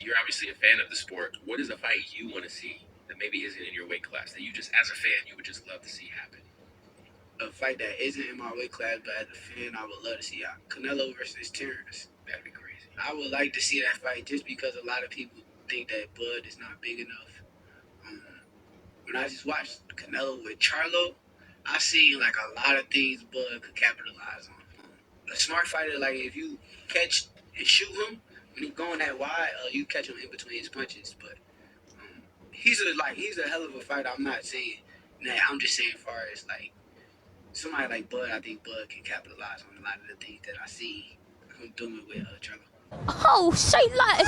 you're obviously a fan of the sport. What is a fight you want to see that maybe isn't in your weight class that you just, as a fan, you would just love to see happen? A fight that isn't in my weight class, but as a fan, I would love to see Canelo versus Terence. That'd be crazy. I would like to see that fight just because a lot of people think that Bud is not big enough. Um, when I just watched Canelo with Charlo, I seen like a lot of things Bud could capitalize on. A smart fighter, like if you catch and shoot him when he's going that wide, you catch him in between his punches. But he's a hell of a fighter. I'm not saying that. I'm just saying, as far as like somebody like Bud, I think Bud can capitalize on a lot of the things that I see him doing with Charlo. Oh, say that.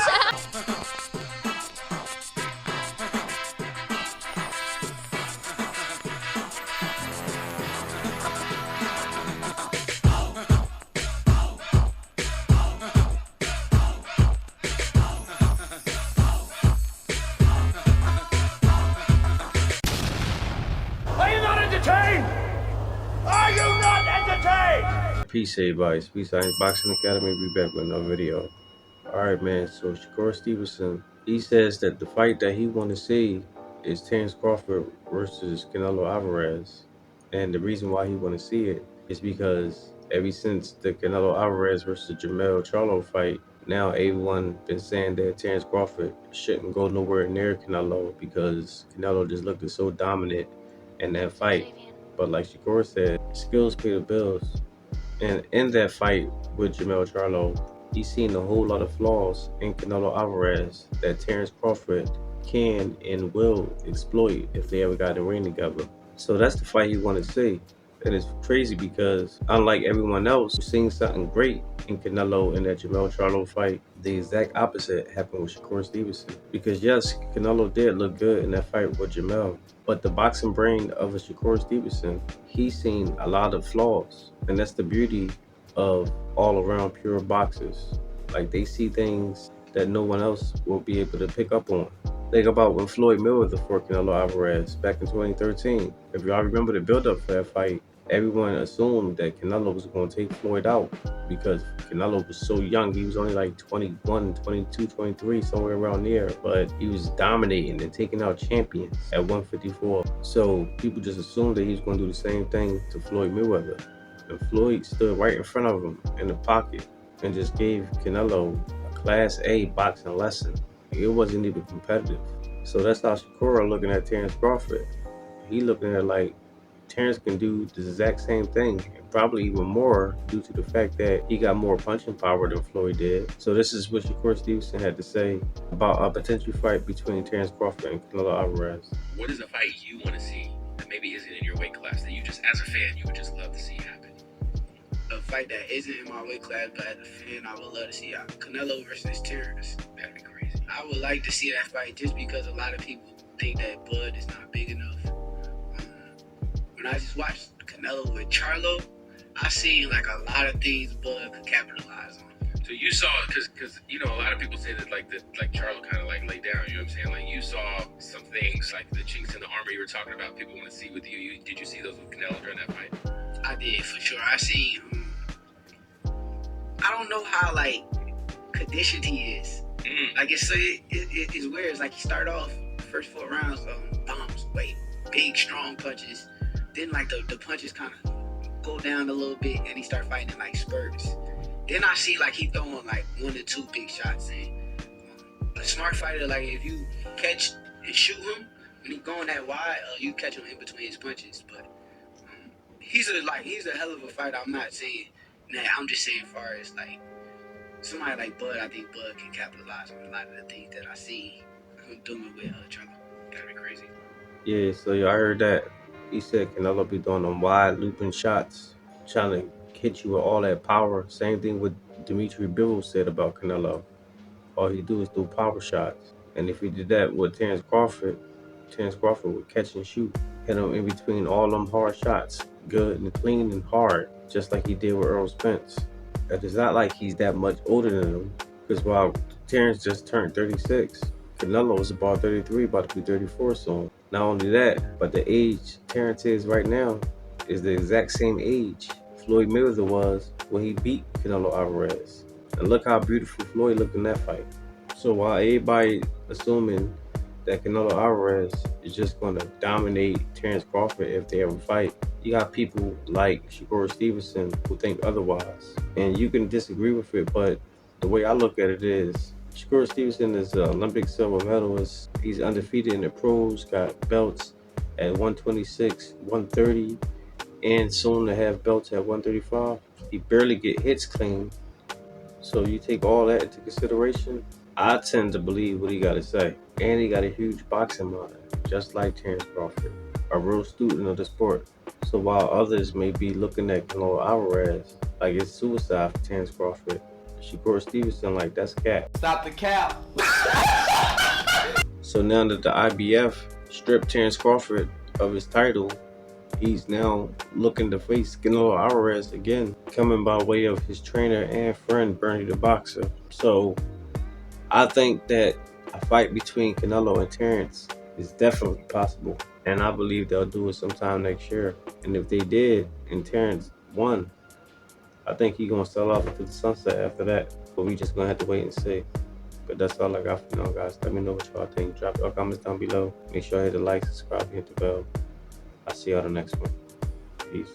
Are you not entertained? Are you not entertained? Peace, everybody. Peace, Boxing Academy. Be back with another video. Alright, man. So, Shakur Stevenson, he says that the fight that he want to see is Terence Crawford versus Canelo Alvarez. And the reason why he want to see it is because ever since the Canelo Alvarez versus Jermell Charlo fight, now everyone been saying that Terence Crawford shouldn't go nowhere near Canelo because Canelo just looked so dominant in that fight. But like Shakur said, skills pay the bills. And in that fight with Jermell Charlo, he's seen a whole lot of flaws in Canelo Alvarez that Terence Crawford can and will exploit if they ever got in the ring together. So that's the fight he wanted to see. And it's crazy because unlike everyone else who's seen something great in Canelo in that Jermell Charlo fight, the exact opposite happened with Shakur Stevenson. Because yes, Canelo did look good in that fight with Jermell, but the boxing brain of a Shakur Stevenson, he's seen a lot of flaws. And that's the beauty of all-around pure boxers. Like, they see things that no one else will be able to pick up on. Think about when Floyd Mayweather fought Canelo Alvarez back in 2013. If y'all remember the build-up for that fight, everyone assumed that Canelo was going to take Floyd out because Canelo was so young. He was only like 21, 22, 23, somewhere around there. But he was dominating and taking out champions at 154. So people just assumed that he was going to do the same thing to Floyd Mayweather. And Floyd stood right in front of him in the pocket and just gave Canelo a Class A boxing lesson. It wasn't even competitive. So that's how Shakur looking at Terence Crawford. He looking at like Terence can do the exact same thing, and probably even more due to the fact that he got more punching power than Floyd did. So this is what Shakur Stevenson had to say about a potential fight between Terence Crawford and Canelo Alvarez. What is a fight you want to see that maybe isn't in your weight class that you just, as a fan, you would just love to see happen? A fight that isn't in my weight class, but as a fan, I would love to see Canelo versus Terence. That'd be crazy. I would like to see that fight just because a lot of people think that Bud is not big enough. When I just watched Canelo with Charlo, I seen like a lot of things Bud could capitalize on. So you saw, because you know, a lot of people say that like Charlo kind of like laid down. You know what I'm saying? Like, you saw some things like the chinks in the armor you were talking about. People want to see with you. Did you see those with Canelo during that fight? I did, for sure. I seen. I don't know how like conditioned he is. Like it's weird. It's like he start off first 4 rounds bombs, big strong punches. Then like the punches kind of go down a little bit, and he start fighting in like spurts. Then I see like he throwing like 1 to 2 big shots in. A smart fighter, like if you catch and shoot him when he's going that wide, you catch him in between his punches. But he's a hell of a fighter. I'm not saying that. I'm just saying, as far as like somebody like Bud, I think Bud can capitalize on a lot of the things that I see him doing with Charlo. That'd be crazy. Yeah, so y'all heard that. He said Canelo be doing them wide looping shots, trying to hit you with all that power. Same thing with Dimitri Bivol said about Canelo. All he do is do power shots. And if he did that with Terence Crawford would catch and shoot. Hit him in between all them hard shots. Good and clean and hard, just like he did with Earl Spence. It's not like he's that much older than him, because while Terence just turned 36, Canelo is about 33, about to be 34 soon. Not only that, but the age Terence is right now is the exact same age Floyd Mayweather was when he beat Canelo Alvarez. And look how beautiful Floyd looked in that fight. So while everybody assuming that Canelo Alvarez is just going to dominate Terence Crawford if they ever fight, you got people like Shakur Stevenson who think otherwise. And you can disagree with it, but the way I look at it is Shakur Stevenson is an Olympic silver medalist. He's undefeated in the pros, got belts at 126, 130, and soon to have belts at 135. He barely get hits clean. So you take all that into consideration, I tend to believe what he got to say. And he got a huge boxing mind, just like Terence Crawford, a real student of the sport. So while others may be looking at Canelo Alvarez like it's suicide for Terence Crawford, Shakur Stevenson like that's cap. Stop the cap. So now that the IBF stripped Terence Crawford of his title, he's now looking to face Canelo Alvarez again, coming by way of his trainer and friend Bernie the Boxer. So I think that a fight between Canelo and Terence is definitely possible, and I believe they'll do it sometime next year. And if they did and Terence won, I think he's gonna sell off into the sunset after that. But we just gonna have to wait and see. But that's all I got for now, guys. Let me know what y'all think. Drop your comments down below. Make sure you hit the like, subscribe, hit the bell. I'll see y'all the next one. Peace.